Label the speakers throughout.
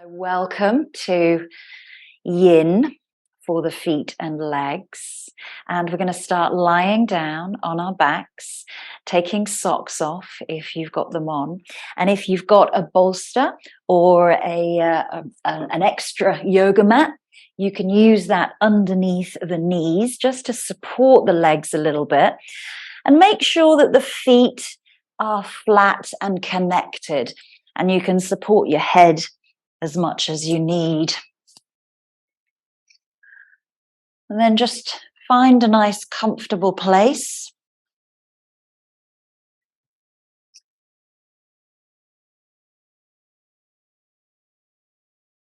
Speaker 1: So welcome to Yin for the feet and legs. And we're going to start lying down on our backs, taking socks off if you've got them on. And if you've got a bolster or an extra yoga mat, you can use that underneath the knees just to support the legs a little bit. And make sure that the feet are flat and connected. And you can support your head as much as you need. And then just find a nice comfortable place.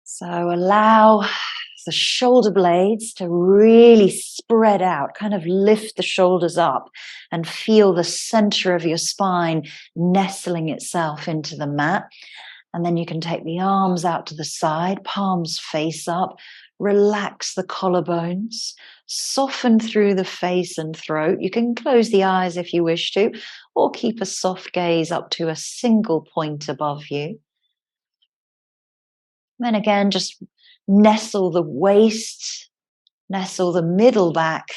Speaker 1: So allow the shoulder blades to really spread out, kind of lift the shoulders up and feel the center of your spine nestling itself into the mat. And then you can take the arms out to the side, palms face up, relax the collarbones, soften through the face and throat. You can close the eyes if you wish to, or keep a soft gaze up to a single point above you. Then again, just nestle the waist, nestle the middle back,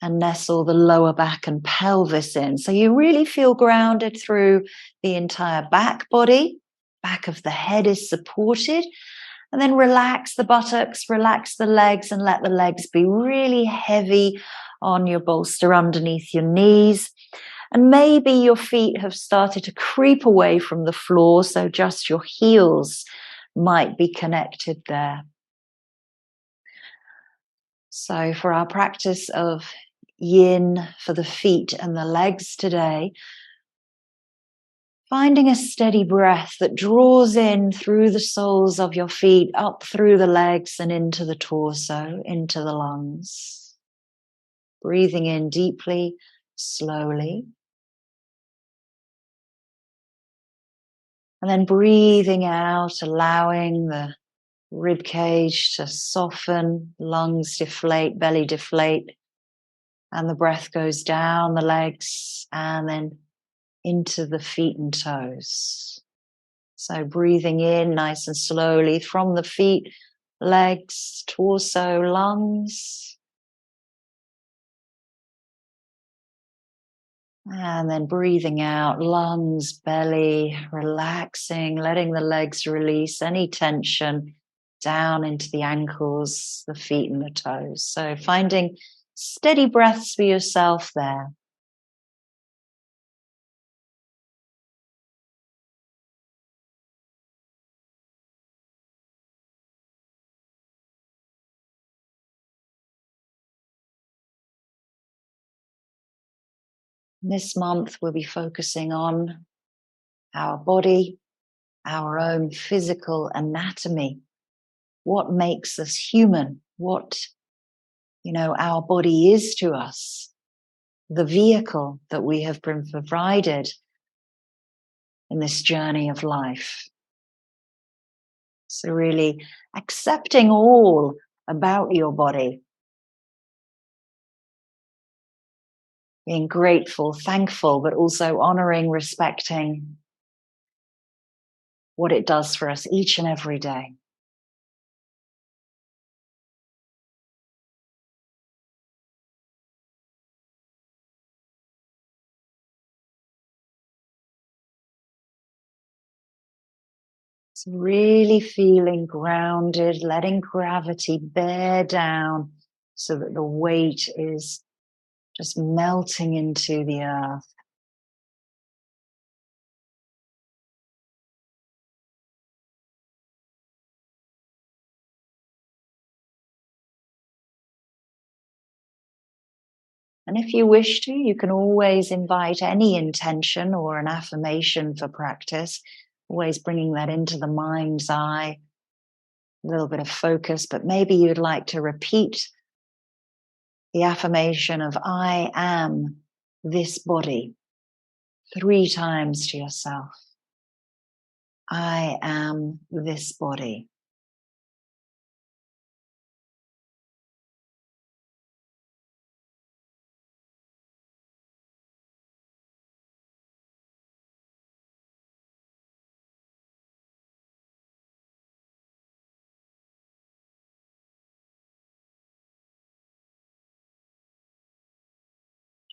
Speaker 1: and nestle the lower back and pelvis in. So you really feel grounded through the entire back body. Back of the head is supported. And then relax the buttocks, relax the legs, and let the legs be really heavy on your bolster underneath your knees. And maybe your feet have started to creep away from the floor, so just your heels might be connected there. So for our practice of Yin for the feet and the legs today, finding a steady breath that draws in through the soles of your feet, up through the legs and into the torso, into the lungs. Breathing in deeply, slowly. And then breathing out, allowing the rib cage to soften, lungs deflate, belly deflate. And the breath goes down the legs and then into the feet and toes. So breathing in nice and slowly from the feet, legs, torso, lungs. And then breathing out, lungs, belly, relaxing, letting the legs release any tension down into the ankles, the feet and the toes. So finding steady breaths for yourself there. This month, we'll be focusing on our body, our own physical anatomy, what makes us human, what, our body is to us, the vehicle that we have been provided in this journey of life. So really accepting all about your body, being grateful, thankful, but also honoring, respecting what it does for us each and every day. So really feeling grounded, letting gravity bear down so that the weight is just melting into the earth. And if you wish to, you can always invite any intention or an affirmation for practice, always bringing that into the mind's eye, a little bit of focus, but maybe you'd like to repeat the affirmation of I am this body 3 times to yourself. I am this body.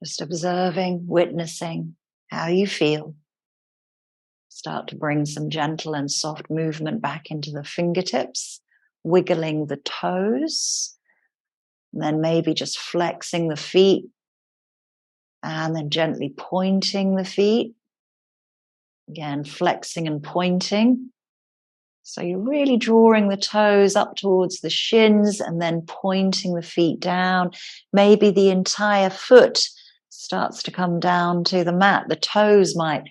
Speaker 1: Just observing, witnessing how you feel. Start to bring some gentle and soft movement back into the fingertips, wiggling the toes, and then maybe just flexing the feet, and then gently pointing the feet. Again, flexing and pointing. So you're really drawing the toes up towards the shins and then pointing the feet down. Maybe the entire foot starts to come down to the mat. The toes might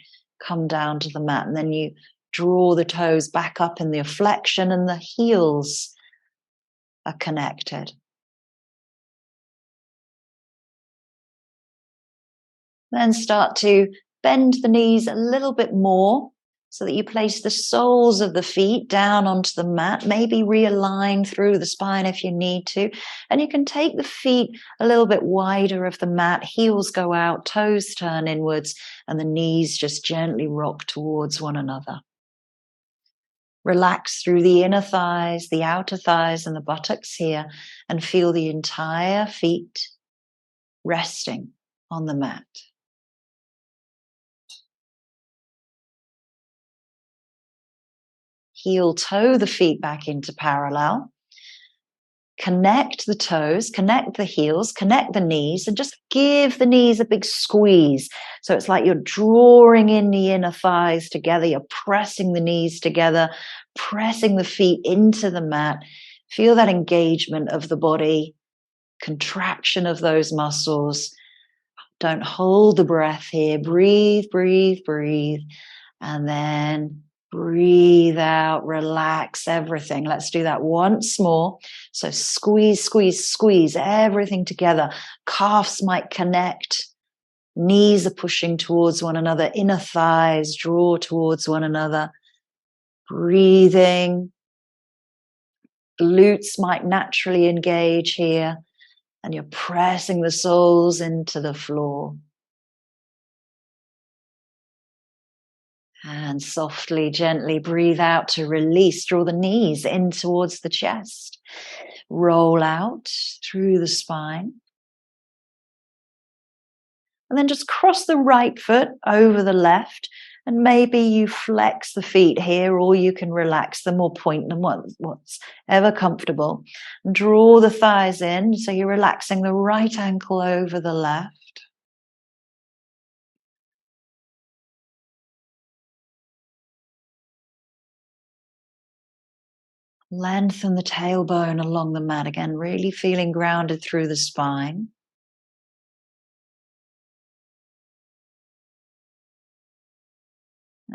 Speaker 1: come down to the mat, and then you draw the toes back up in the flexion, and the heels are connected. Then start to bend the knees a little bit more so that you place the soles of the feet down onto the mat, maybe realign through the spine if you need to. And you can take the feet a little bit wider of the mat, heels go out, toes turn inwards, and the knees just gently rock towards one another. Relax through the inner thighs, the outer thighs, and the buttocks here, and feel the entire feet resting on the mat. Heel toe the feet back into parallel. Connect the toes, connect the heels, connect the knees, and just give the knees a big squeeze. So it's like you're drawing in the inner thighs together, you're pressing the knees together, pressing the feet into the mat. Feel that engagement of the body, contraction of those muscles. Don't hold the breath here. Breathe, breathe, breathe. And then breathe out, relax everything. Let's do that once more. So squeeze, squeeze, squeeze everything together. Calves might connect. Knees are pushing towards one another. Inner thighs draw towards one another. Breathing. Glutes might naturally engage here. And you're pressing the soles into the floor. And softly, gently breathe out to release. Draw the knees in towards the chest. Roll out through the spine. And then just cross the right foot over the left. And maybe you flex the feet here, or you can relax them or point them, what's ever comfortable. And draw the thighs in, so you're relaxing the right ankle over the left. Lengthen the tailbone along the mat again, really feeling grounded through the spine.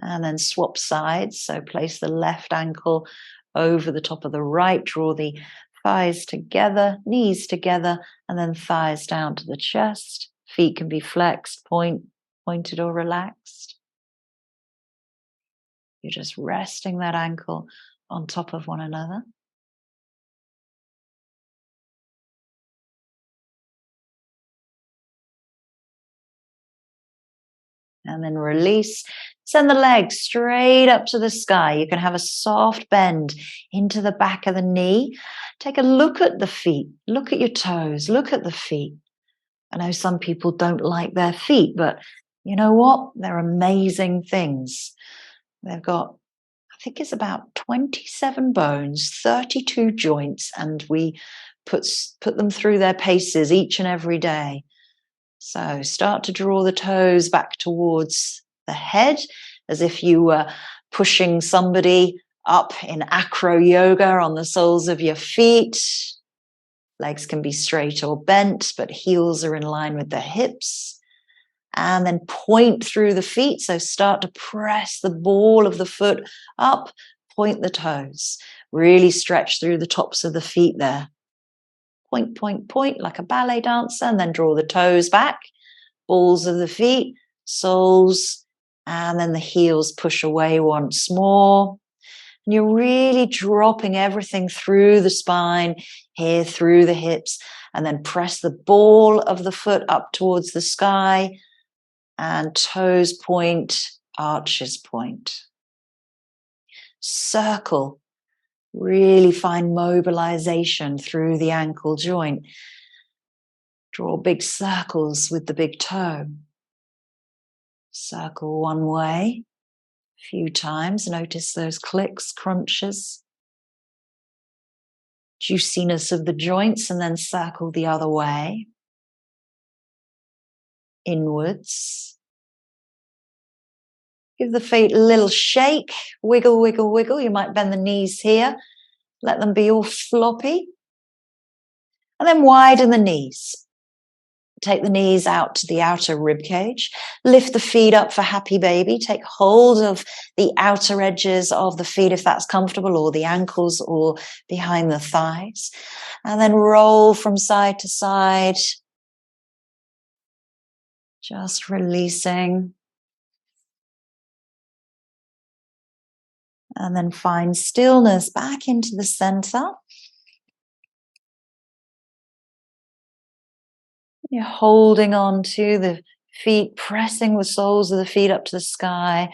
Speaker 1: And then swap sides. So place the left ankle over the top of the right. Draw the thighs together, knees together, and then thighs down to the chest. Feet can be flexed, pointed or relaxed. You're just resting that ankle on top of one another. And then release. Send the legs straight up to the sky. You can have a soft bend into the back of the knee. Take a look at the feet. Look at your toes. Look at the feet. I know some people don't like their feet, but you know what? They're amazing things. They've got, I think it's about 27 bones, 32 joints, and we put them through their paces each and every day. So start to draw the toes back towards the head as if you were pushing somebody up in acro yoga on the soles of your feet. Legs can be straight or bent, but heels are in line with the hips. And then point through the feet. So start to press the ball of the foot up, point the toes. Really stretch through the tops of the feet there. Point, point, point like a ballet dancer, and then draw the toes back, balls of the feet, soles, and then the heels push away once more. And you're really dropping everything through the spine, here through the hips, and then press the ball of the foot up towards the sky, and toes point, arches point. Circle. Really find mobilization through the ankle joint. Draw big circles with the big toe. Circle one way a few times. Notice those clicks, crunches, juiciness of the joints, and then circle the other way. Inwards. Give the feet a little shake. Wiggle, wiggle, wiggle. You might bend the knees here. Let them be all floppy. And then widen the knees. Take the knees out to the outer rib cage. Lift the feet up for happy baby. Take hold of the outer edges of the feet if that's comfortable, or the ankles, or behind the thighs. And then roll from side to side. Just releasing. And then find stillness back into the center. You're holding on to the feet, pressing the soles of the feet up to the sky.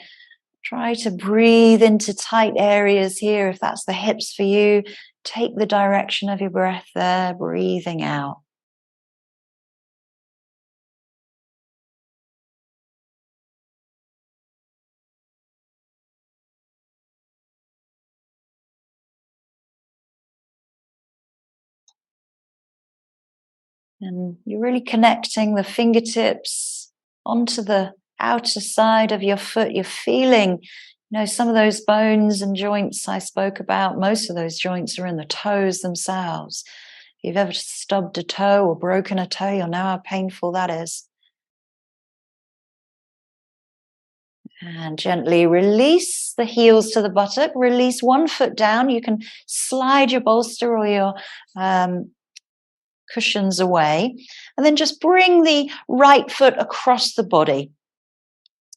Speaker 1: Try to breathe into tight areas here. If that's the hips for you, take the direction of your breath there, breathing out. And you're really connecting the fingertips onto the outer side of your foot. You're feeling, some of those bones and joints I spoke about, most of those joints are in the toes themselves. If you've ever stubbed a toe or broken a toe, you'll know how painful that is. And gently release the heels to the buttock. Release one foot down. You can slide your bolster or your cushions away, and then just bring the right foot across the body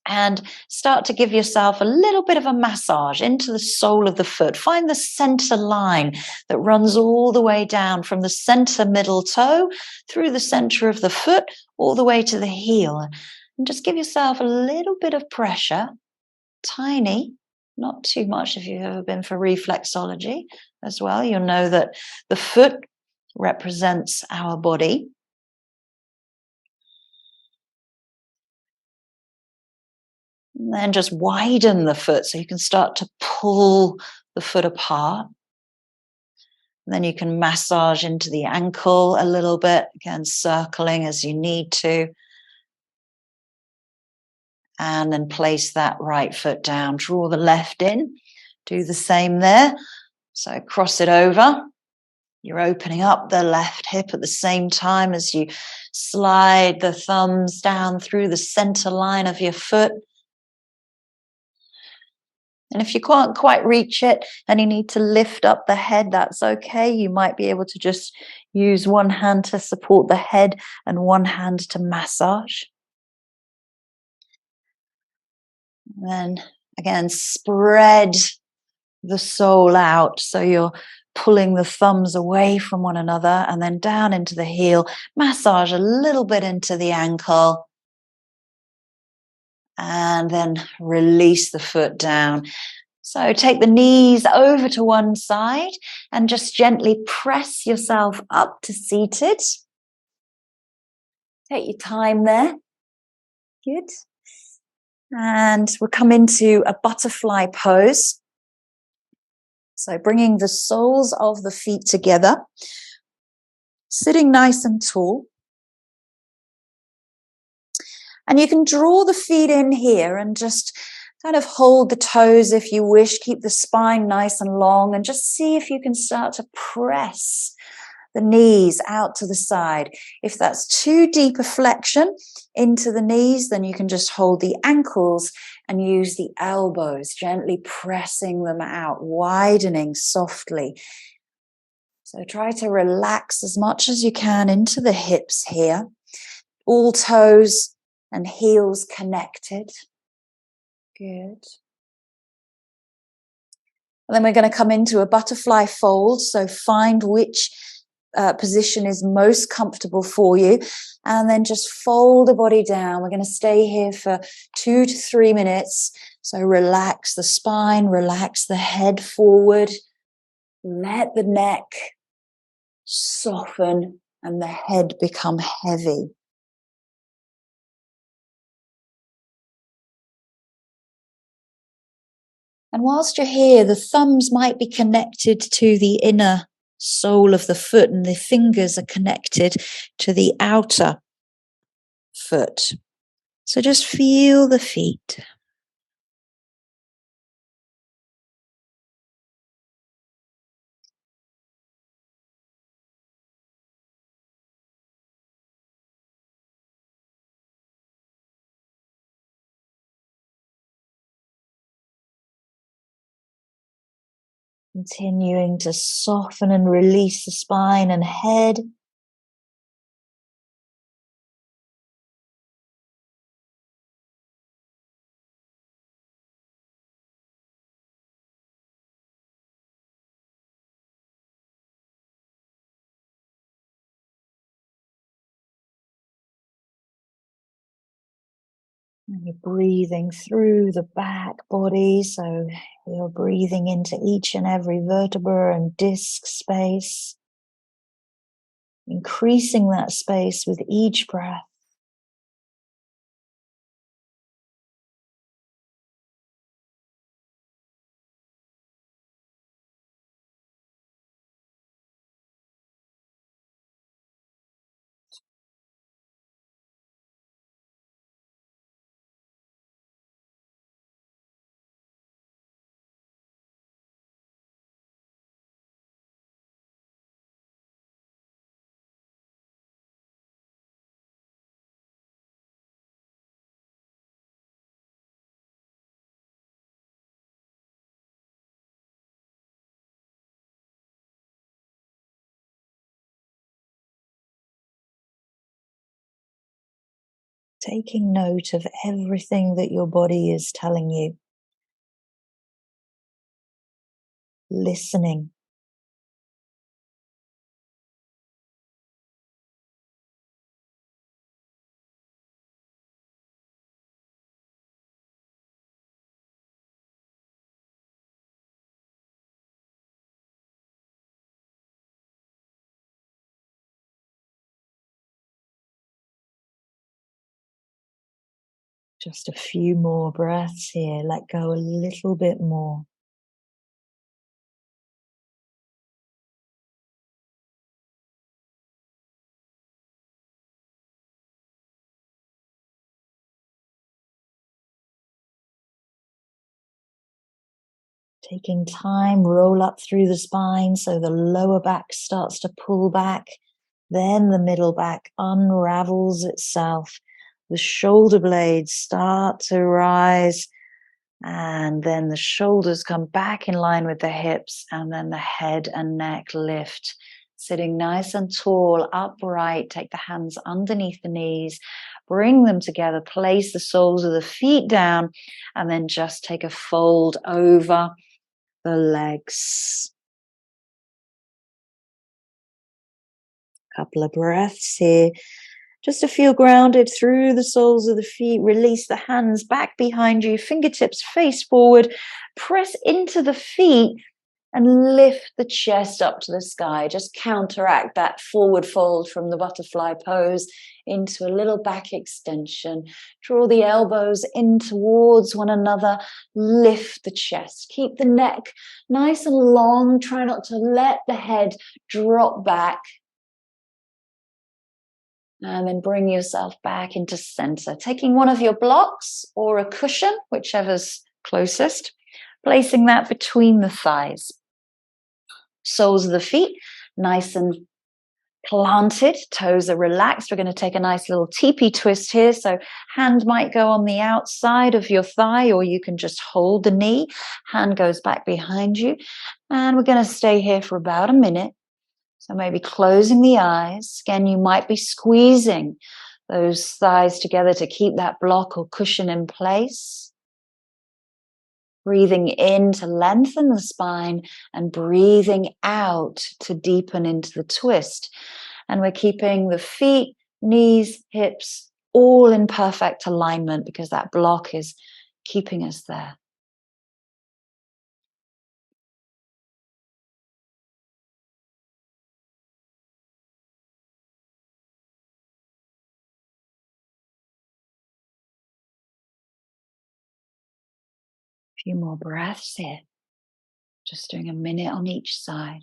Speaker 1: and start to give yourself a little bit of a massage into the sole of the foot. Find the center line that runs all the way down from the center middle toe through the center of the foot all the way to the heel, and just give yourself a little bit of pressure, tiny, not too much. If you've ever been for reflexology as well, you'll know that the foot represents our body. And then just widen the foot so you can start to pull the foot apart. And then you can massage into the ankle a little bit, again, circling as you need to. And then place that right foot down. Draw the left in. Do the same there. So cross it over. You're opening up the left hip at the same time as you slide the thumbs down through the center line of your foot. And if you can't quite reach it and you need to lift up the head, that's okay. You might be able to just use one hand to support the head and one hand to massage. And then again, spread the sole out so you're pulling the thumbs away from one another, and then down into the heel. Massage a little bit into the ankle, and then release the foot down. So take the knees over to one side and just gently press yourself up to seated. Take your time there. Good. And we'll come into a butterfly pose. So bringing the soles of the feet together, sitting nice and tall. And you can draw the feet in here and just kind of hold the toes if you wish. Keep the spine nice and long, and just see if you can start to press the knees out to the side. If that's too deep a flexion into the knees, then you can just hold the ankles and use the elbows, gently pressing them out, widening softly. So try to relax as much as you can into the hips here. All toes and heels connected. Good. And then we're going to come into a butterfly fold. So find which position is most comfortable for you, and then just fold the body down. We're going to stay here for 2 to 3 minutes. So relax the spine, relax the head forward, let the neck soften, and the head become heavy. And whilst you're here, the thumbs might be connected to the inner sole of the foot, and the fingers are connected to the outer foot. So just feel the feet. Continuing to soften and release the spine and head. And you're breathing through the back body, so you're breathing into each and every vertebra and disc space, increasing that space with each breath. Taking note of everything that your body is telling you. Listening. Just a few more breaths here. Let go a little bit more. Taking time, roll up through the spine so the lower back starts to pull back. Then the middle back unravels itself. The shoulder blades start to rise. And then the shoulders come back in line with the hips. And then the head and neck lift. Sitting nice and tall, upright. Take the hands underneath the knees. Bring them together. Place the soles of the feet down. And then just take a fold over the legs. Couple of breaths here. Just to feel grounded through the soles of the feet. Release the hands back behind you. Fingertips face forward. Press into the feet and lift the chest up to the sky. Just counteract that forward fold from the butterfly pose into a little back extension. Draw the elbows in towards one another. Lift the chest. Keep the neck nice and long. Try not to let the head drop back. And then bring yourself back into center. Taking one of your blocks or a cushion, whichever's closest. Placing that between the thighs. Soles of the feet nice and planted, toes are relaxed. We're going to take a nice little teepee twist here. So hand might go on the outside of your thigh, or you can just hold the knee. Hand goes back behind you. And we're going to stay here for about a minute. So maybe closing the eyes. Again, you might be squeezing those thighs together to keep that block or cushion in place. Breathing in to lengthen the spine and breathing out to deepen into the twist. And we're keeping the feet, knees, hips all in perfect alignment because that block is keeping us there. Few more breaths here. Just doing a minute on each side.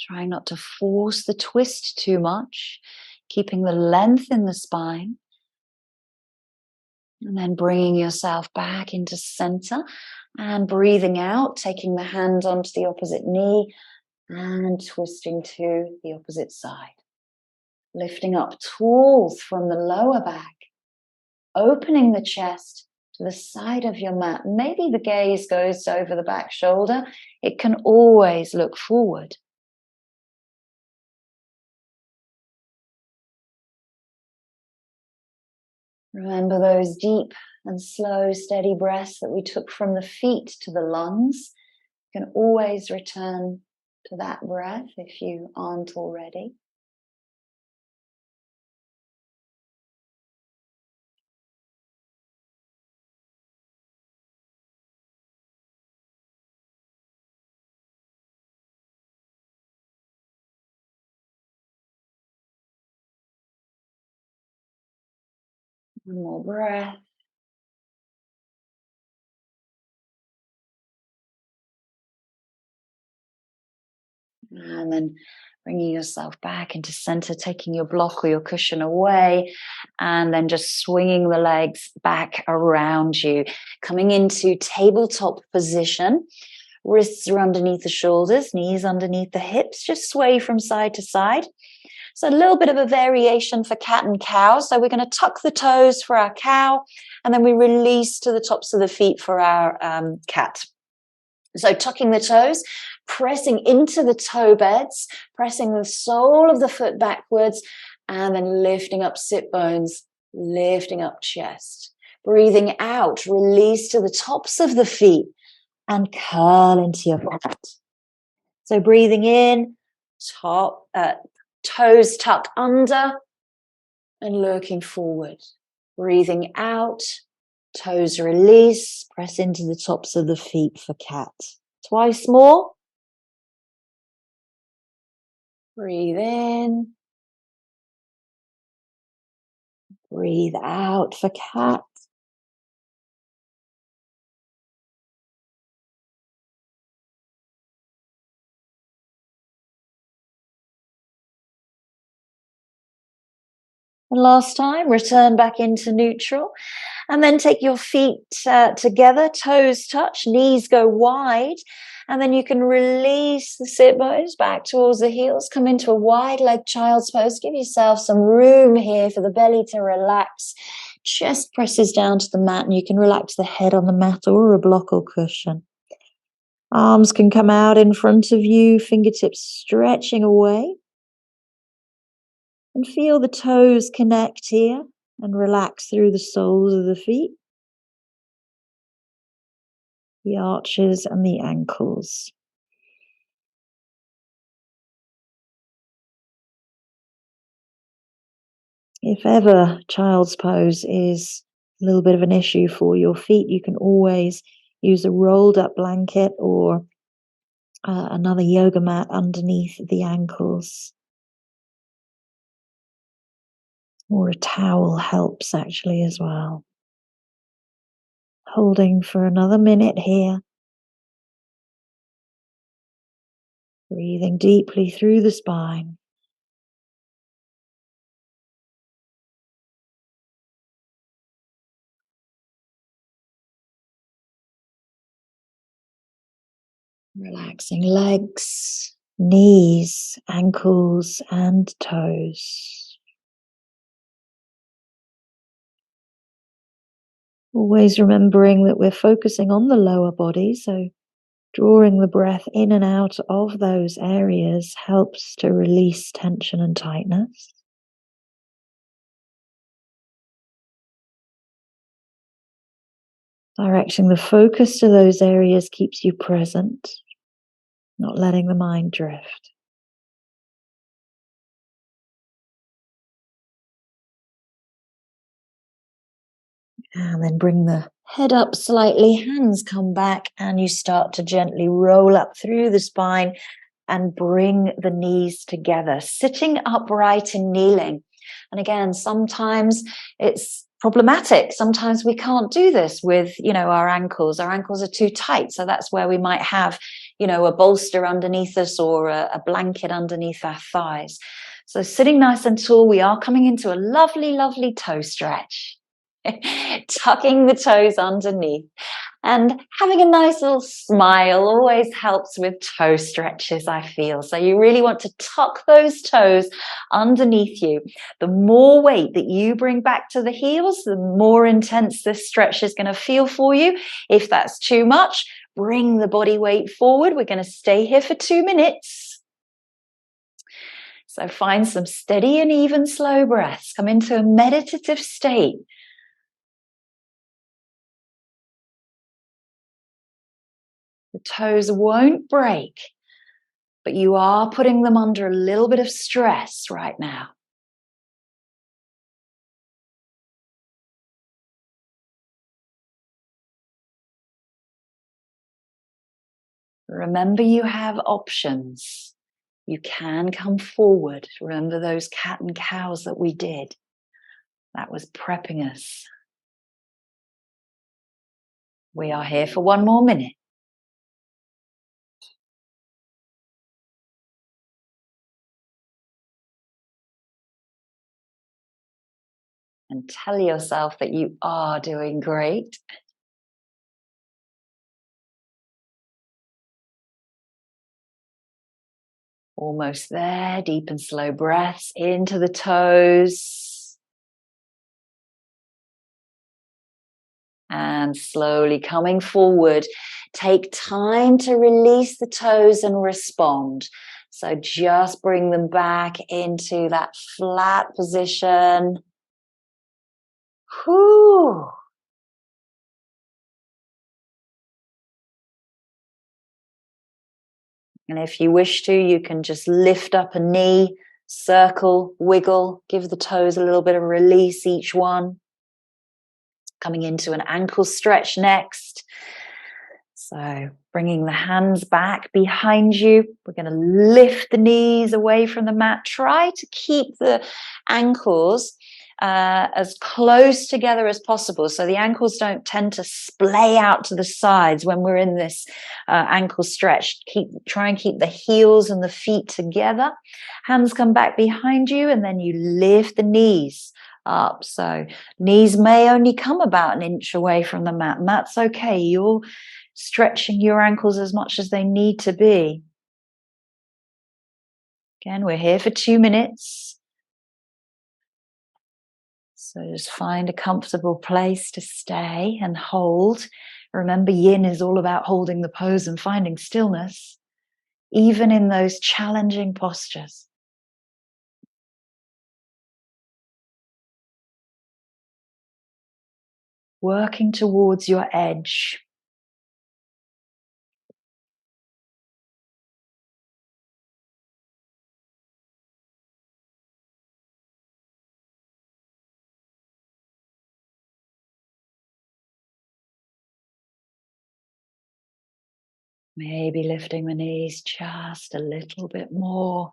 Speaker 1: Trying not to force the twist too much, keeping the length in the spine. And then bringing yourself back into center and breathing out, taking the hand onto the opposite knee and twisting to the opposite side. Lifting up tall from the lower back, opening the chest to the side of your mat. Maybe the gaze goes over the back shoulder. It can always look forward. Remember those deep and slow, steady breaths that we took from the feet to the lungs. You can always return to that breath if you aren't already. One more breath. And then bringing yourself back into center, taking your block or your cushion away, and then just swinging the legs back around you. Coming into tabletop position. Wrists are underneath the shoulders, knees underneath the hips. Just sway from side to side. So a little bit of a variation for cat and cow. So we're going to tuck the toes for our cow, and then we release to the tops of the feet for our cat. So tucking the toes, pressing into the toe beds, pressing the sole of the foot backwards, and then lifting up sit bones, lifting up chest. Breathing out, release to the tops of the feet and curl into your cat. So breathing in, toes tucked under and looking forward. Breathing out, toes release, press into the tops of the feet for cat. Twice more. Breathe in. Breathe out for cat. And last time, return back into neutral. And then take your feet together, toes touch, knees go wide. And then you can release the sit bones back towards the heels. Come into a wide leg child's pose. Give yourself some room here for the belly to relax. Chest presses down to the mat, and you can relax the head on the mat or a block or cushion. Arms can come out in front of you, fingertips stretching away. And feel the toes connect here and relax through the soles of the feet, the arches and the ankles. If ever child's pose is a little bit of an issue for your feet, you can always use a rolled up blanket or another yoga mat underneath the ankles. Or a towel helps actually as well. Holding for another minute here. Breathing deeply through the spine. Relaxing legs, knees, ankles, and toes. Always remembering that we're focusing on the lower body, so drawing the breath in and out of those areas helps to release tension and tightness. Directing the focus to those areas keeps you present, not letting the mind drift. And then bring the head up slightly, hands come back, and you start to gently roll up through the spine and bring the knees together, sitting upright and kneeling. And again, sometimes it's problematic. Sometimes we can't do this with, our ankles. Our ankles are too tight. So that's where we might have, a bolster underneath us or a blanket underneath our thighs. So sitting nice and tall, we are coming into a lovely, lovely toe stretch. Tucking the toes underneath. And having a nice little smile always helps with toe stretches, I feel. So you really want to tuck those toes underneath you. The more weight that you bring back to the heels, the more intense this stretch is going to feel for you. If that's too much, bring the body weight forward. We're going to stay here for 2 minutes. So find some steady and even slow breaths. Come into a meditative state. The toes won't break, but you are putting them under a little bit of stress right now. Remember, you have options. You can come forward. Remember those cat and cows that we did? That was prepping us. We are here for 1 more minute. And tell yourself that you are doing great. Almost there. Deep and slow breaths into the toes. And slowly coming forward. Take time to release the toes and respond. So just bring them back into that flat position. Whew. And if you wish to, you can just lift up a knee, circle, wiggle, give the toes a little bit of release each one. Coming into an ankle stretch next. So bringing the hands back behind you. We're going to lift the knees away from the mat. Try to keep the ankles as close together as possible, so the ankles don't tend to splay out to the sides when we're in this ankle stretch. Try and keep the heels and the feet together. Hands come back behind you, and then you lift the knees up. So knees may only come about 1 inch away from the mat, and that's okay. You're stretching your ankles as much as they need to be. Again, we're here for 2 minutes. So just find a comfortable place to stay and hold. Remember, Yin is all about holding the pose and finding stillness, even in those challenging postures. Working towards your edge. Maybe lifting the knees just a little bit more.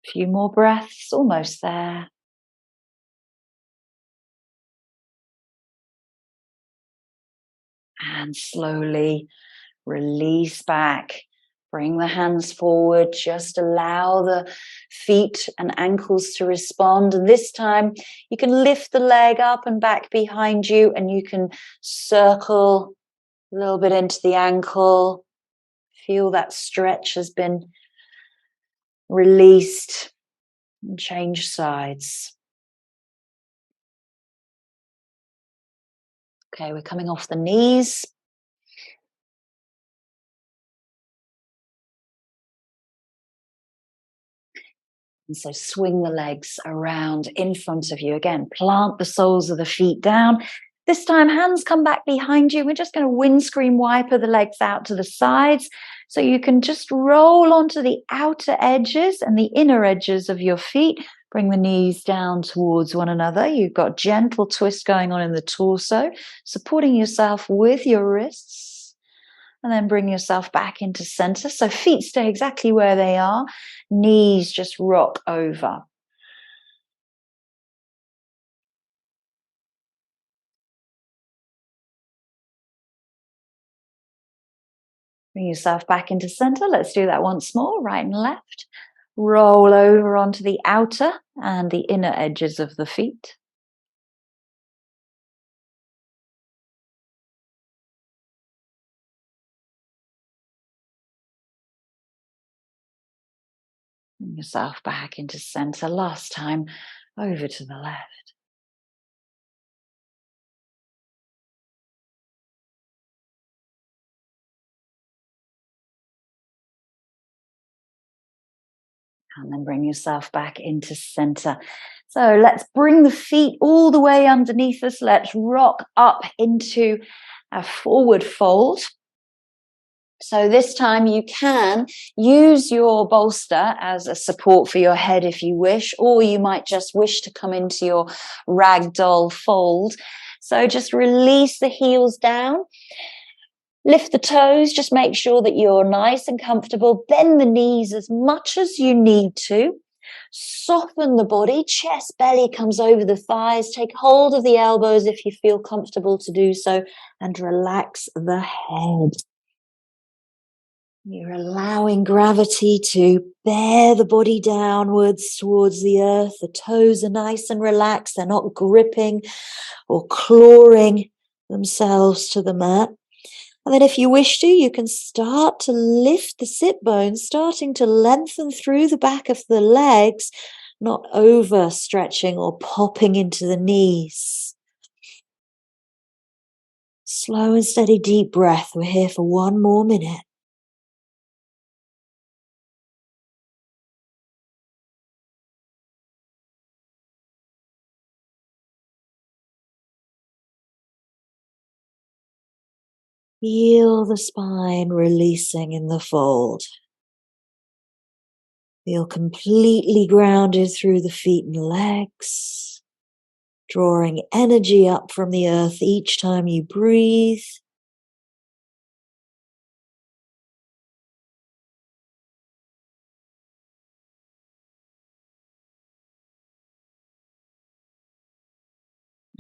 Speaker 1: A few more breaths, almost there. And slowly release back. Bring the hands forward. Just allow the feet and ankles to respond. And this time you can lift the leg up and back behind you, and you can circle a little bit into the ankle. Feel that stretch has been released, and change sides. Okay, we're coming off the knees. And so swing the legs around in front of you. Again, plant the soles of the feet down. This time, hands come back behind you. We're just going to windscreen wiper the legs out to the sides. So you can just roll onto the outer edges and the inner edges of your feet. Bring the knees down towards one another. You've got gentle twist going on in the torso, supporting yourself with your wrists. And then bring yourself back into center. So feet stay exactly where they are. Knees just rock over. Bring yourself back into center. Let's do that once more, right and left. Roll over onto the outer and the inner edges of the feet. Bring yourself back into center. Last time, over to the left. And then bring yourself back into center. So let's bring the feet all the way underneath us. Let's rock up into a forward fold. So this time you can use your bolster as a support for your head if you wish, or you might just wish to come into your ragdoll fold. So just release the heels down. Lift the toes, just make sure that you're nice and comfortable. Bend the knees as much as you need to. Soften the body, chest, belly comes over the thighs. Take hold of the elbows if you feel comfortable to do so, and relax the head. You're allowing gravity to bear the body downwards towards the earth. The toes are nice and relaxed. They're not gripping or clawing themselves to the mat. And then if you wish to, you can start to lift the sit bones, starting to lengthen through the back of the legs, not overstretching or popping into the knees. Slow and steady deep breath. We're here for one more minute. Feel the spine releasing in the fold. Feel completely grounded through the feet and legs, drawing energy up from the earth each time you breathe.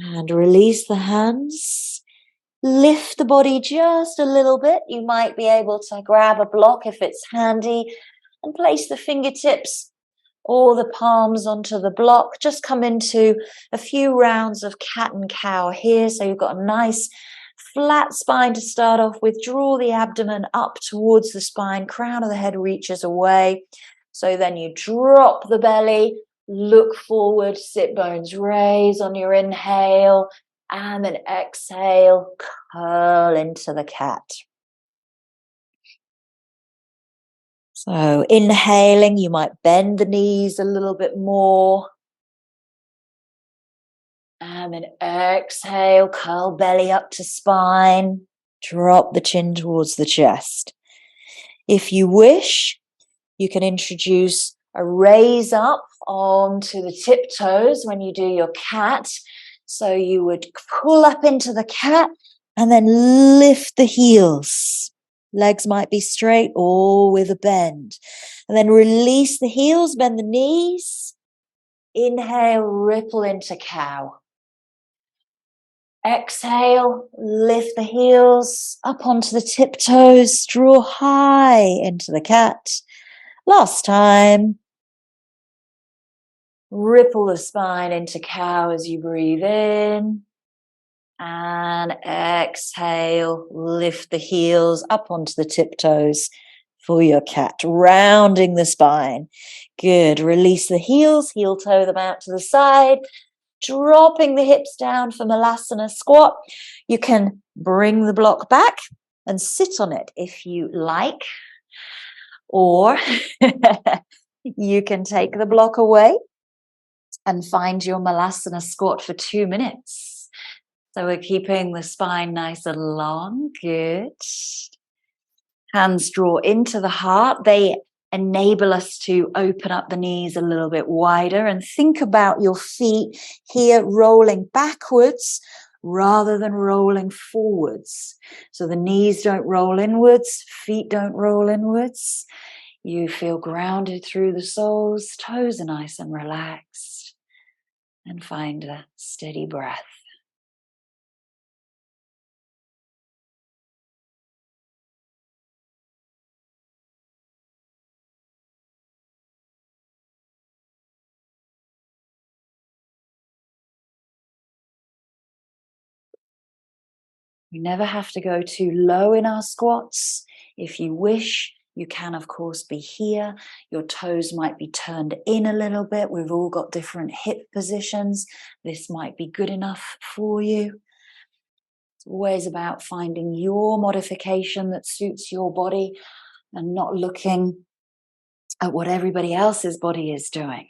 Speaker 1: And release the hands. Lift the body just a little bit. You might be able to grab a block if it's handy and place the fingertips or the palms onto the block. Just come into a few rounds of cat and cow here. So you've got a nice flat spine to start off with. Draw the abdomen up towards the spine. Crown of the head reaches away. So then you drop the belly, look forward, sit bones raise on your inhale, and then exhale, curl into the cat. So inhaling, you might bend the knees a little bit more. And then exhale, curl belly up to spine. Drop the chin towards the chest. If you wish, you can introduce a raise up onto the tiptoes when you do your cat. So you would pull up into the cat and then lift the heels. Legs might be straight or with a bend. And then release the heels, bend the knees. Inhale, ripple into cow. Exhale, lift the heels up onto the tiptoes, draw high into the cat. Last time. Ripple the spine into cow as you breathe in. And exhale, lift the heels up onto the tiptoes for your cat, rounding the spine. Good. Release the heels, heel toe them out to the side. Dropping the hips down for Malasana squat. You can bring the block back and sit on it if you like. Or you can take the block away and find your Malasana squat for 2 minutes. So we're keeping the spine nice and long. Good. Hands draw into the heart. They enable us to open up the knees a little bit wider and think about your feet here rolling backwards rather than rolling forwards. So the knees don't roll inwards, feet don't roll inwards. You feel grounded through the soles, toes are nice and relaxed, and find a steady breath. We never have to go too low in our squats. If you wish, you can, of course, be here. Your toes might be turned in a little bit. We've all got different hip positions. This might be good enough for you. It's always about finding your modification that suits your body and not looking at what everybody else's body is doing.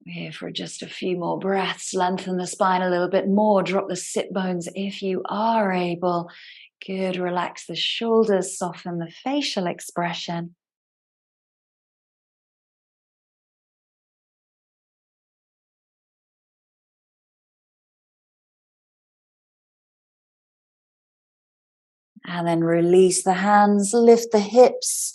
Speaker 1: We're here for just a few more breaths. Lengthen the spine a little bit more. Drop the sit bones if you are able. Good. Relax the shoulders. Soften the facial expression. And then release the hands. Lift the hips.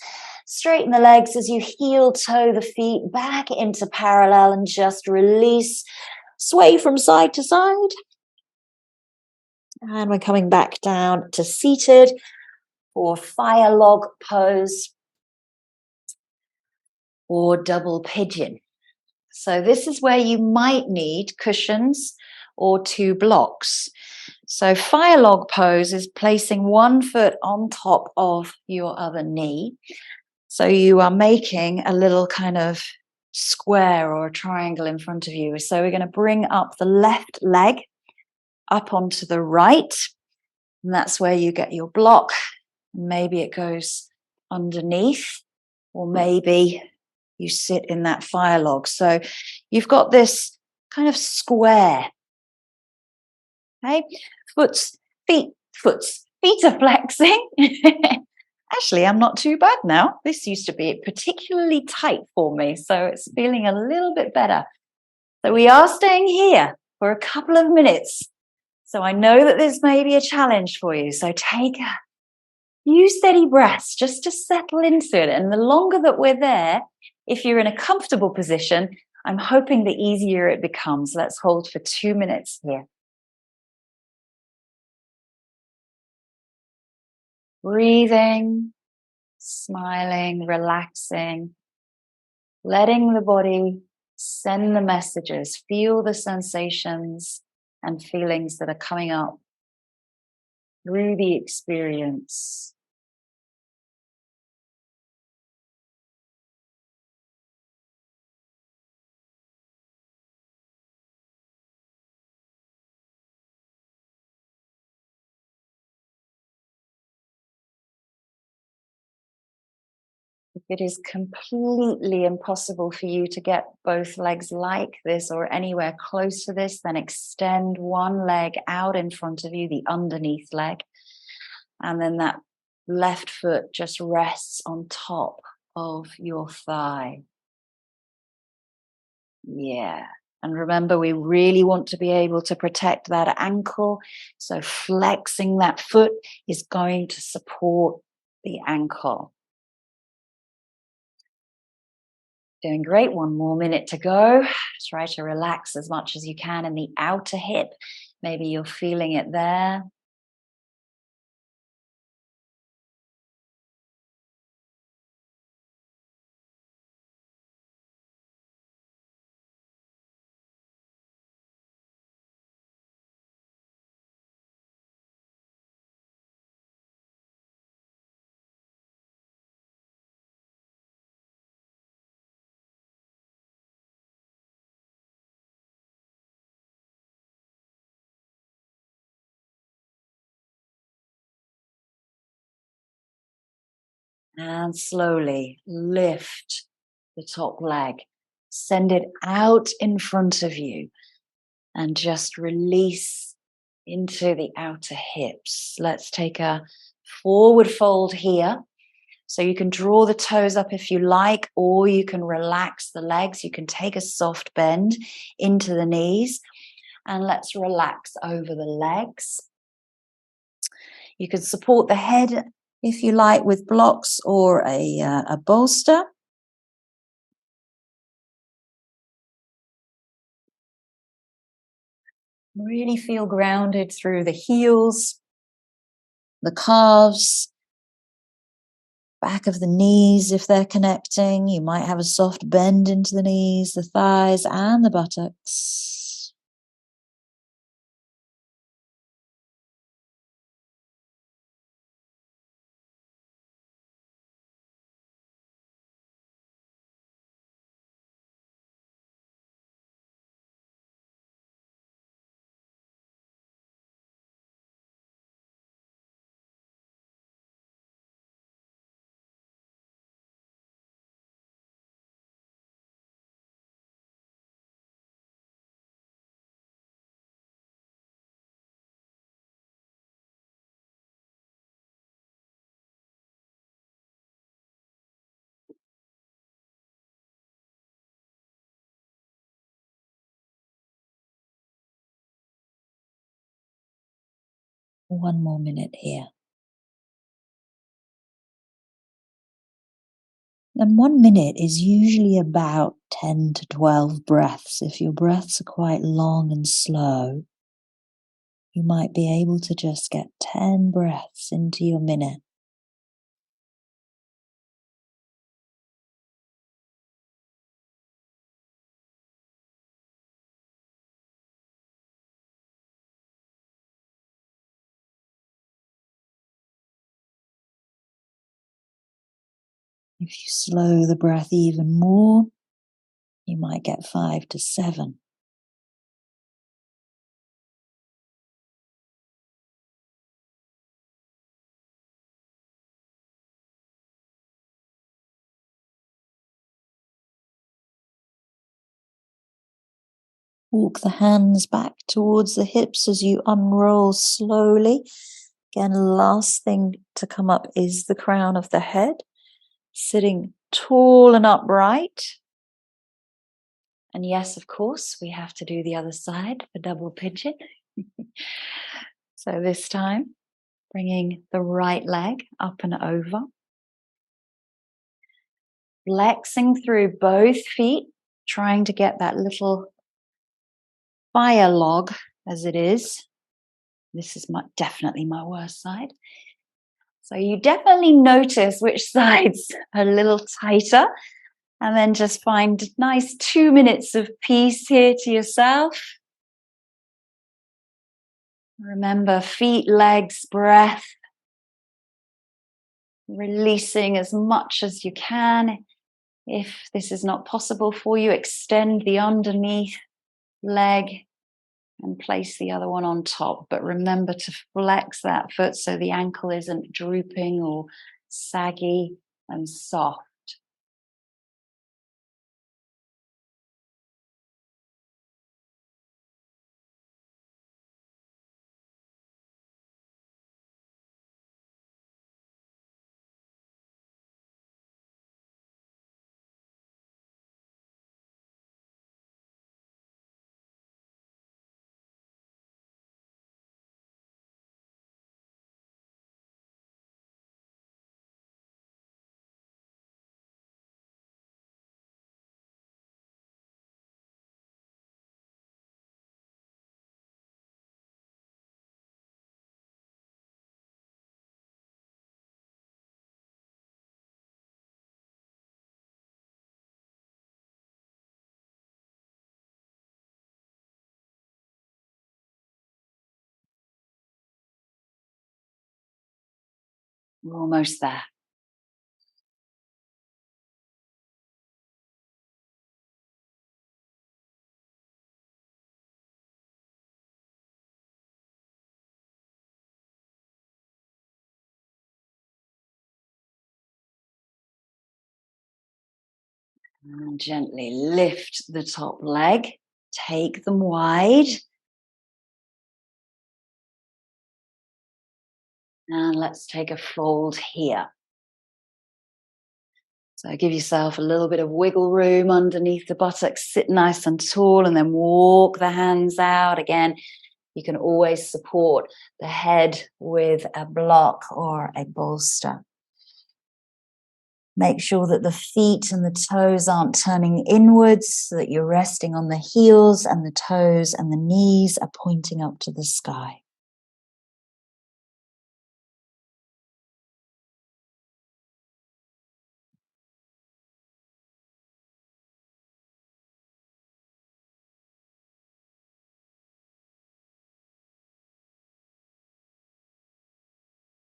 Speaker 1: Straighten the legs as you heel toe the feet back into parallel and just release. Sway from side to side. And we're coming back down to seated or fire log pose or double pigeon. So this is where you might need cushions or 2 blocks. So fire log pose is placing one foot on top of your other knee. So you are making a little kind of square or a triangle in front of you. So we're going to bring up the left leg up onto the right. And that's where you get your block. Maybe it goes underneath, or maybe you sit in that fire log. So you've got this kind of square. Okay, feet are flexing. Actually, I'm not too bad now. This used to be particularly tight for me, so it's feeling a little bit better. So we are staying here for a couple of minutes. So I know that this may be a challenge for you. So take a few steady breaths just to settle into it. And the longer that we're there, if you're in a comfortable position, I'm hoping the easier it becomes. Let's hold for 2 minutes here. Breathing, smiling, relaxing, letting the body send the messages, feel the sensations and feelings that are coming up through the experience. If it is completely impossible for you to get both legs like this or anywhere close to this, then extend one leg out in front of you, the underneath leg, and then that left foot just rests on top of your thigh. Yeah. And remember, we really want to be able to protect that ankle. So flexing that foot is going to support the ankle. Doing great. 1 more minute to go. Try to relax as much as you can in the outer hip. Maybe you're feeling it there. And slowly lift the top leg. Send it out in front of you and just release into the outer hips. Let's take a forward fold here. So you can draw the toes up if you like, or you can relax the legs. You can take a soft bend into the knees, and let's relax over the legs. You can support the head if you like with blocks or a bolster. Really feel grounded through the heels, the calves, back of the knees if they're connecting. You might have a soft bend into the knees, the thighs, and the buttocks. One more minute here. And 1 minute is usually about 10 to 12 breaths. If your breaths are quite long and slow, you might be able to just get 10 breaths into your minute. If you slow the breath even more, you might get 5 to 7. Walk the hands back towards the hips as you unroll slowly. Again, last thing to come up is the crown of the head, sitting tall and upright. And yes, of course, we have to do the other side for double pigeon. So this time, bringing the right leg up and over. Flexing through both feet, trying to get that little fire log as it is. This is definitely my worst side. So you definitely notice which side's a little tighter, and then just find nice 2 minutes of peace here to yourself. Remember, feet, legs, breath. Releasing as much as you can. If this is not possible for you, extend the underneath leg and place the other one on top. But remember to flex that foot so the ankle isn't drooping or saggy and soft. We're almost there. And gently lift the top leg. Take them wide. And let's take a fold here. So give yourself a little bit of wiggle room underneath the buttocks, sit nice and tall, and then walk the hands out. Again, you can always support the head with a block or a bolster. Make sure that the feet and the toes aren't turning inwards, so that you're resting on the heels and the toes and the knees are pointing up to the sky.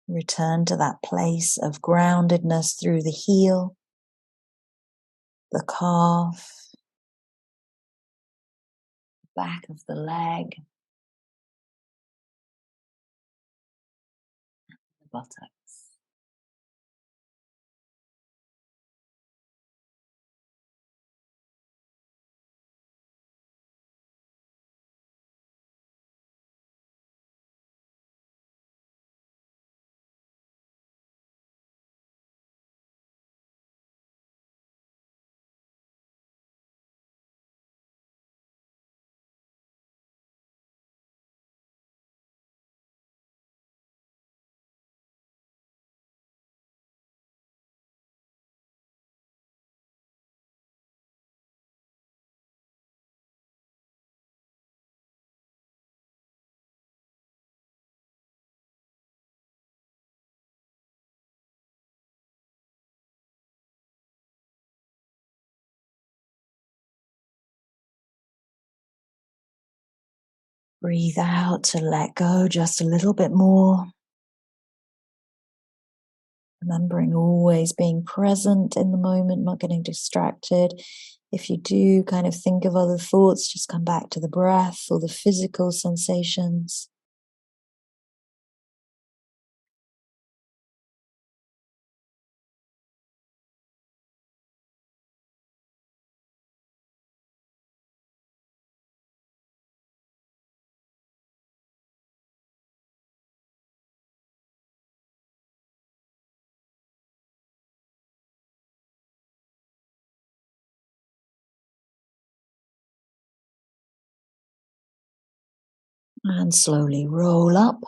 Speaker 1: Return to that place of groundedness through the heel, the calf, back of the leg, the buttocks. Breathe out to let go just a little bit more. Remembering always being present in the moment, not getting distracted. If you do kind of think of other thoughts, just come back to the breath or the physical sensations. And slowly roll up,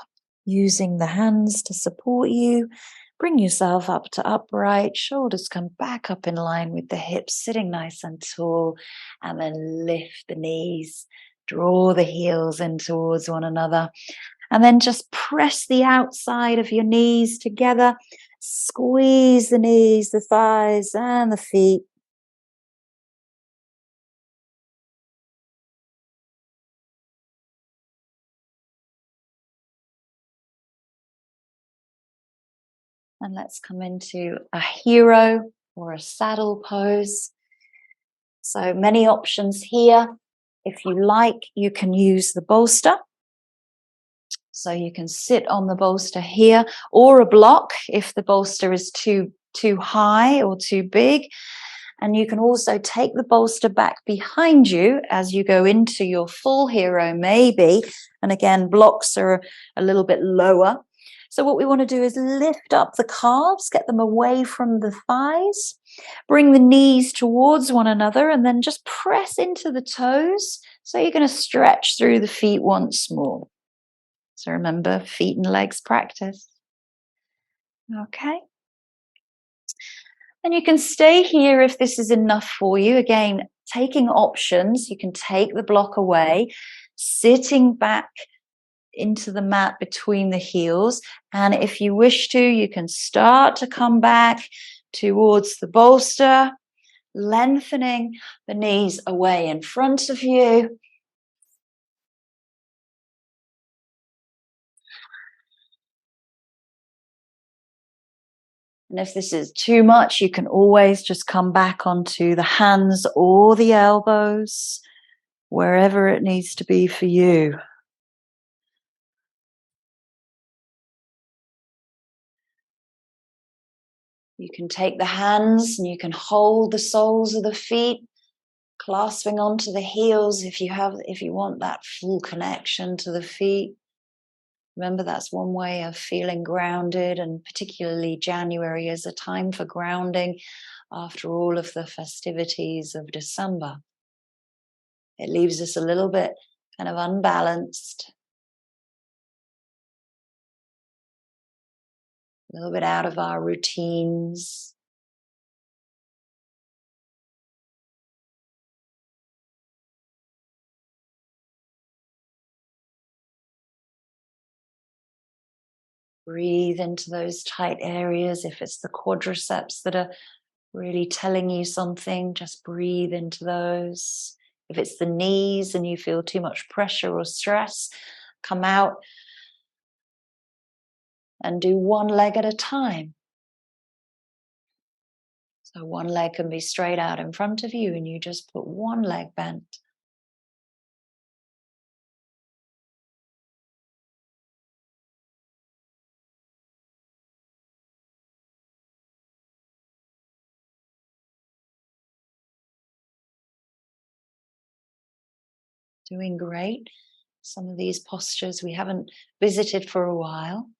Speaker 1: using the hands to support you. Bring yourself up to upright, shoulders come back up in line with the hips, sitting nice and tall, and then lift the knees, draw the heels in towards one another, and then just press the outside of your knees together, squeeze the knees, the thighs, and the feet. And let's come into a hero or a saddle pose. So many options here. If you like, you can use the bolster. So you can sit on the bolster here, or a block if the bolster is too high or too big. And you can also take the bolster back behind you as you go into your full hero, maybe. And again, blocks are a little bit lower. So what we want to do is lift up the calves, get them away from the thighs, bring the knees towards one another, and then just press into the toes. So you're going to stretch through the feet once more. So remember, feet and legs practice. Okay. And you can stay here if this is enough for you. Again, taking options, you can take the block away, sitting back into the mat between the heels. And if you wish to, you can start to come back towards the bolster, lengthening the knees away in front of you. And if this is too much, you can always just come back onto the hands or the elbows, wherever it needs to be for you. You can take the hands and you can hold the soles of the feet, clasping onto the heels if you want that full connection to the feet. Remember, that's one way of feeling grounded, and particularly January is a time for grounding after all of the festivities of December. It leaves us a little bit kind of unbalanced, a little bit out of our routines. Breathe into those tight areas. If it's the quadriceps that are really telling you something, just breathe into those. If it's the knees and you feel too much pressure or stress, come out and do one leg at a time. So one leg can be straight out in front of you and you just put one leg bent. Doing great. Some of these postures we haven't visited for a while.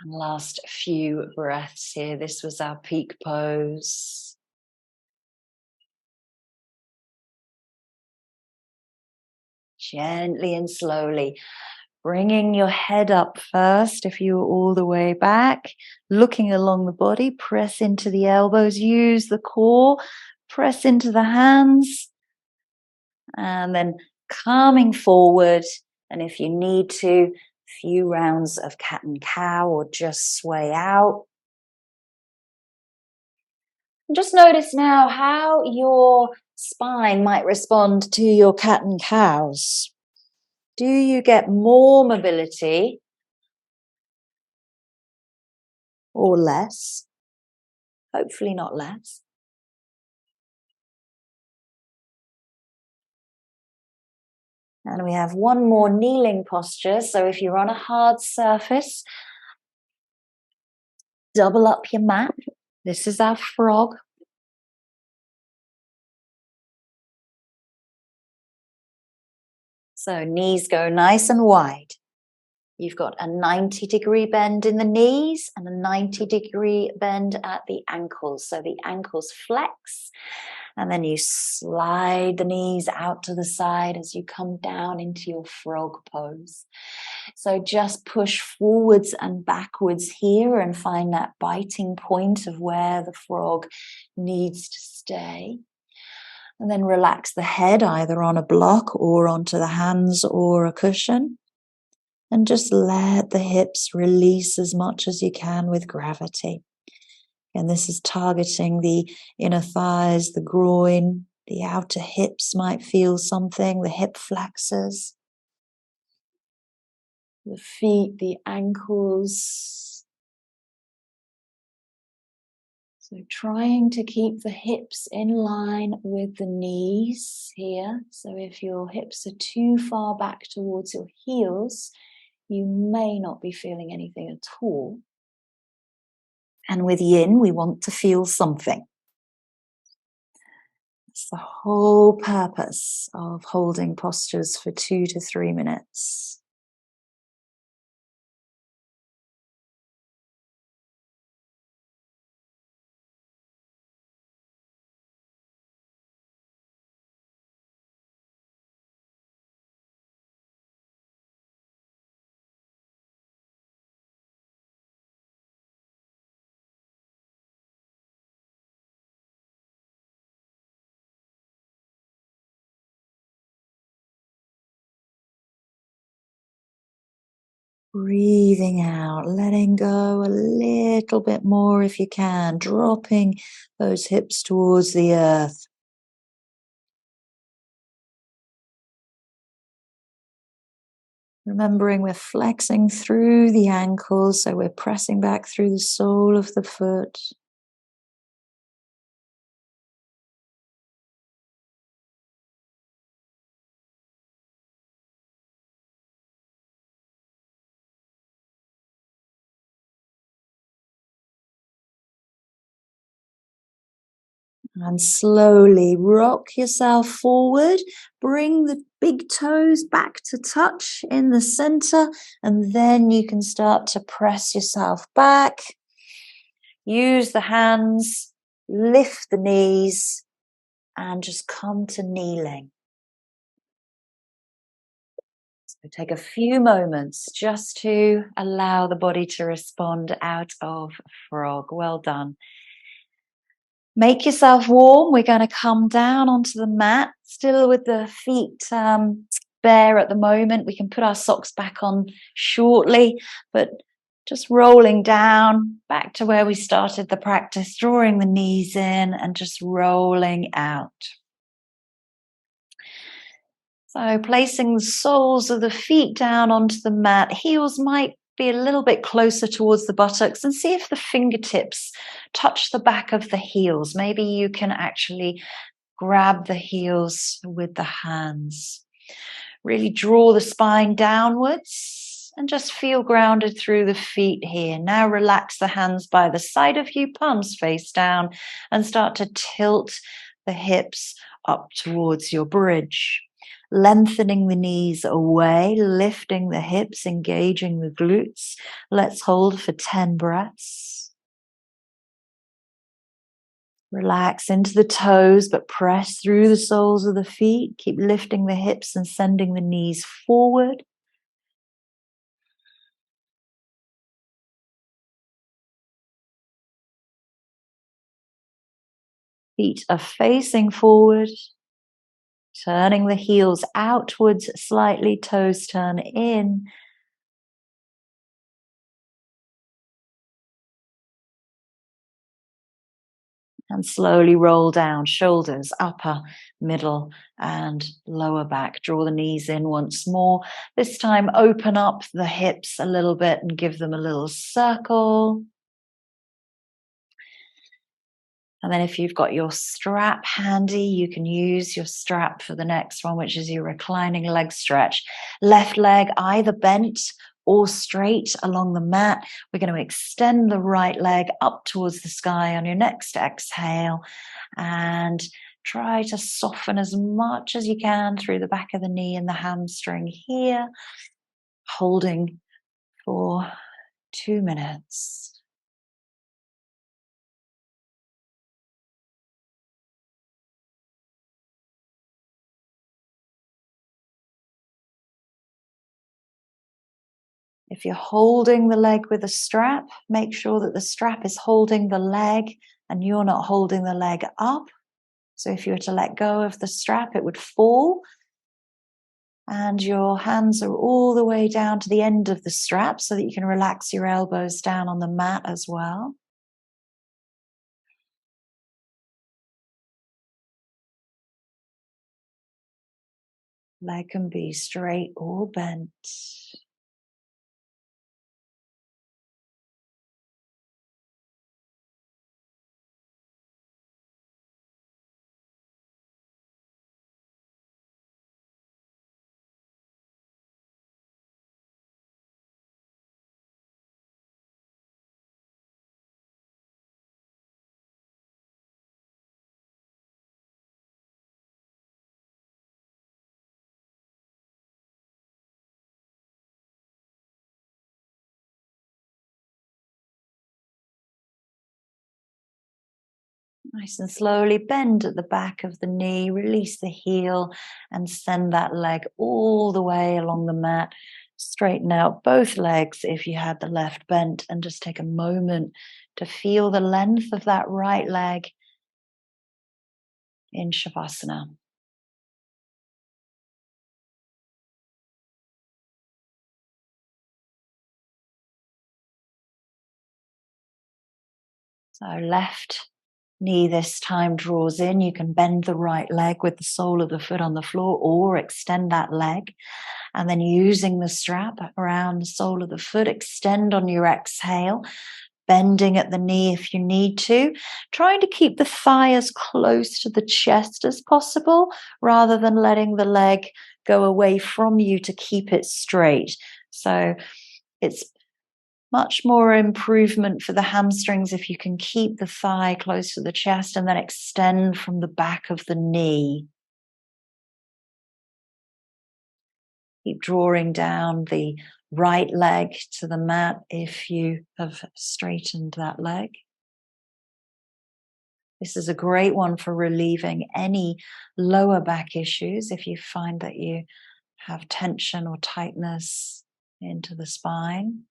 Speaker 1: And last few breaths here. This was our peak pose. Gently and slowly, bringing your head up first if you're all the way back, looking along the body, press into the elbows, use the core, press into the hands, and then coming forward. And if you need to, a few rounds of cat and cow or just sway out. And just notice now how your spine might respond to your cat and cows. Do you get more mobility or less? Hopefully not less. And we have one more kneeling posture. So if you're on a hard surface, double up your mat. This is our frog. So knees go nice and wide. You've got a 90-degree bend in the knees and a 90-degree bend at the ankles. So the ankles flex, and then you slide the knees out to the side as you come down into your frog pose. So just push forwards and backwards here and find that biting point of where the frog needs to stay. And then relax the head either on a block or onto the hands or a cushion. And just let the hips release as much as you can with gravity. And this is targeting the inner thighs, the groin, the outer hips might feel something, the hip flexors, the feet, the ankles. So trying to keep the hips in line with the knees here. So if your hips are too far back towards your heels, you may not be feeling anything at all. And with Yin, we want to feel something. It's the whole purpose of holding postures for 2 to 3 minutes. Breathing out, letting go a little bit more if you can, dropping those hips towards the earth. Remembering we're flexing through the ankles, so we're pressing back through the sole of the foot. And slowly rock yourself forward. Bring the big toes back to touch in the center, and then you can start to press yourself back. Use the hands, lift the knees, and just come to kneeling. So take a few moments just to allow the body to respond out of frog. Well done. Make yourself warm. We're going to come down onto the mat, still with the feet bare at the moment. We can put our socks back on shortly, but just rolling down back to where we started the practice, drawing the knees in and just rolling out. So placing the soles of the feet down onto the mat, heels might be a little bit closer towards the buttocks, and see if the fingertips touch the back of the heels. Maybe you can actually grab the heels with the hands. Really draw the spine downwards and just feel grounded through the feet here. Now relax the hands by the side of you, palms face down, and start to tilt the hips up towards your bridge. Lengthening the knees away, lifting the hips, engaging the glutes. Let's hold for 10 breaths. Relax into the toes, but press through the soles of the feet. Keep lifting the hips and sending the knees forward. Feet are facing forward. Turning the heels outwards slightly, toes turn in. And slowly roll down, shoulders, upper, middle, and lower back. Draw the knees in once more. This time, open up the hips a little bit and give them a little circle. And then if you've got your strap handy, you can use your strap for the next one, which is your reclining leg stretch. Left leg either bent or straight along the mat. We're going to extend the right leg up towards the sky on your next exhale and try to soften as much as you can through the back of the knee and the hamstring here, holding for 2 minutes. If you're holding the leg with a strap, make sure that the strap is holding the leg and you're not holding the leg up. So if you were to let go of the strap, it would fall. And your hands are all the way down to the end of the strap so that you can relax your elbows down on the mat as well. Leg can be straight or bent. Nice and slowly bend at the back of the knee, release the heel and send that leg all the way along the mat. Straighten out both legs if you had the left bent and just take a moment to feel the length of that right leg in Shavasana. So left Knee this time draws in. You can bend the right leg with the sole of the foot on the floor or extend that leg. And then using the strap around the sole of the foot, extend on your exhale, bending at the knee if you need to, trying to keep the thigh as close to the chest as possible rather than letting the leg go away from you to keep it straight. So it's much more improvement for the hamstrings if you can keep the thigh close to the chest and then extend from the back of the knee. Keep drawing down the right leg to the mat if you have straightened that leg. This is a great one for relieving any lower back issues if you find that you have tension or tightness into the spine.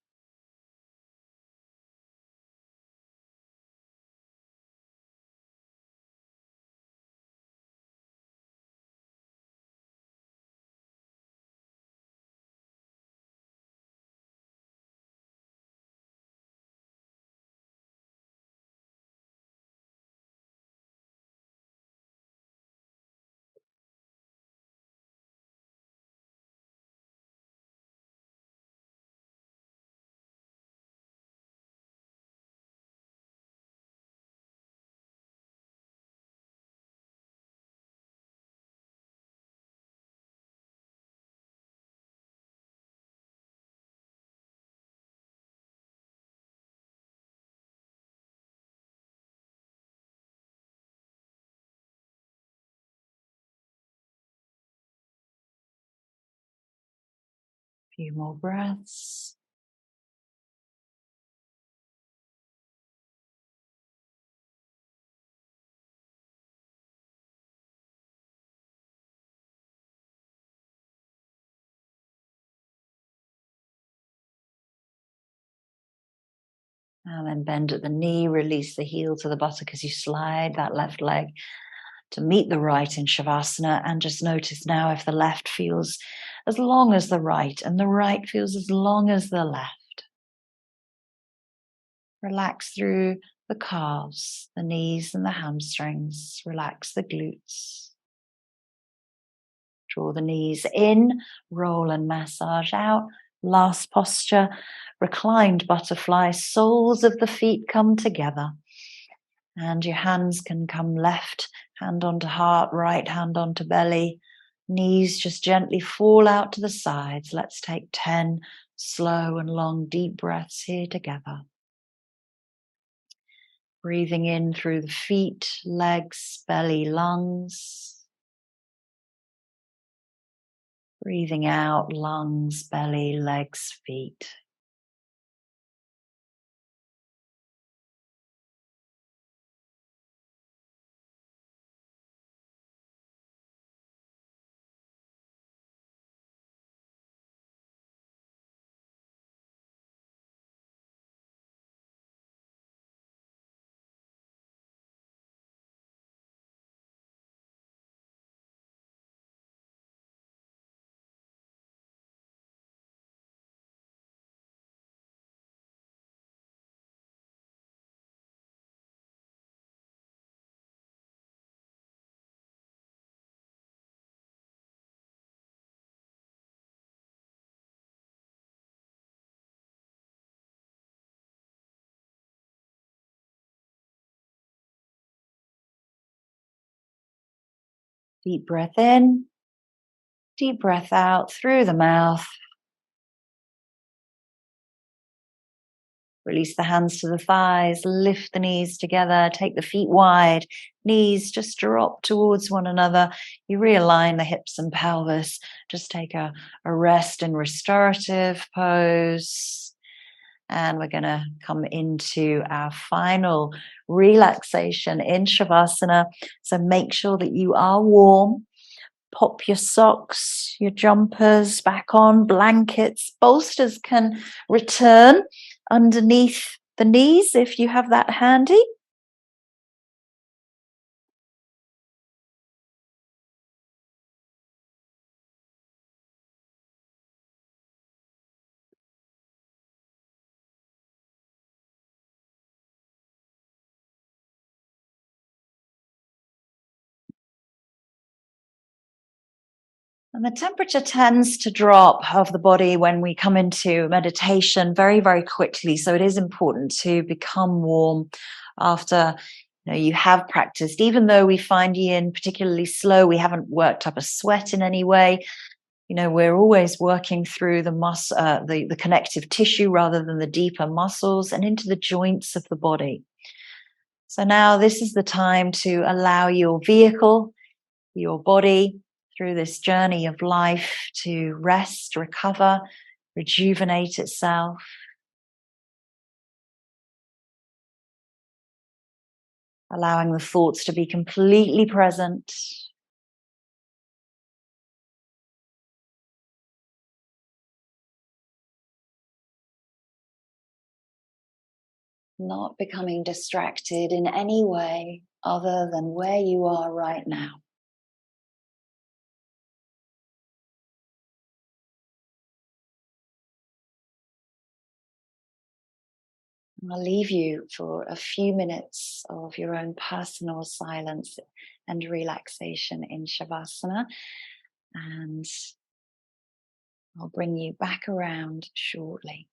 Speaker 1: Few more breaths. And then bend at the knee, release the heel to the buttock as you slide that left leg to meet the right in Shavasana. And just notice now if the left feels as long as the right and the right feels as long as the left. Relax through the calves, the knees and the hamstrings. Relax the glutes. Draw the knees in, roll and massage out. Last posture, reclined butterfly, soles of the feet come together. And your hands can come left hand onto heart, right hand onto belly. Knees just gently fall out to the sides. Let's take 10 slow and long deep breaths here together. Breathing in through the feet, legs, belly, lungs. Breathing out, lungs, belly, legs, feet. Deep breath in, deep breath out through the mouth. Release the hands to the thighs, lift the knees together, take the feet wide, knees just drop towards one another. You realign the hips and pelvis. Just take a rest in restorative pose. And we're going to come into our final relaxation in Shavasana. So make sure that you are warm. Pop your socks, your jumpers back on, blankets, bolsters can return underneath the knees if you have that handy. And the temperature tends to drop of the body when we come into meditation very, very quickly. So it is important to become warm after you have practiced. Even though we find yin particularly slow, we haven't worked up a sweat in any way. We're always working through the connective tissue rather than the deeper muscles and into the joints of the body. So now this is the time to allow your vehicle, your body, through this journey of life to rest, recover, rejuvenate itself. Allowing the thoughts to be completely present. Not becoming distracted in any way other than where you are right now. I'll leave you for a few minutes of your own personal silence and relaxation in Shavasana, and I'll bring you back around shortly.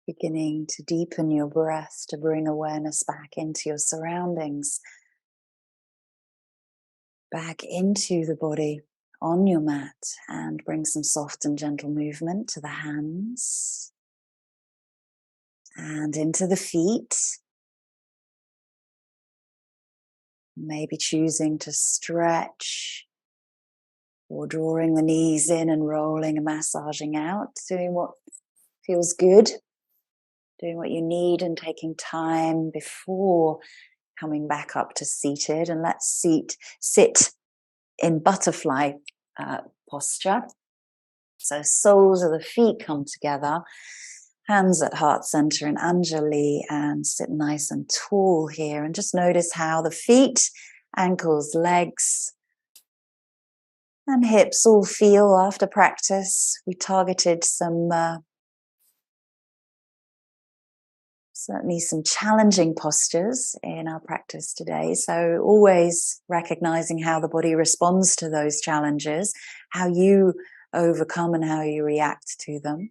Speaker 1: Beginning to deepen your breath to bring awareness back into your surroundings, back into the body on your mat, and bring some soft and gentle movement to the hands and into the feet. Maybe choosing to stretch or drawing the knees in and rolling and massaging out, doing what feels good, doing what you need and taking time before coming back up to seated. And let's sit in butterfly posture. So soles of the feet come together, hands at heart center and Anjali, and sit nice and tall here. And just notice how the feet, ankles, legs, and hips all feel after practice. We targeted certainly some challenging postures in our practice today. So always recognizing how the body responds to those challenges, how you overcome and how you react to them.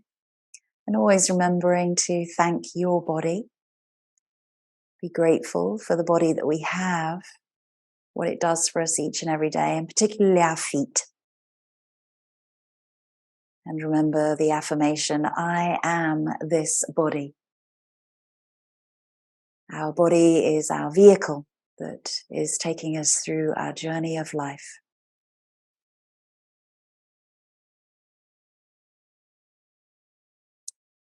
Speaker 1: And always remembering to thank your body. Be grateful for the body that we have, what it does for us each and every day, and particularly our feet. And remember the affirmation, I am this body. Our body is our vehicle that is taking us through our journey of life.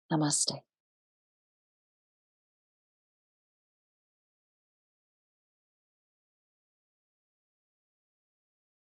Speaker 1: Namaste.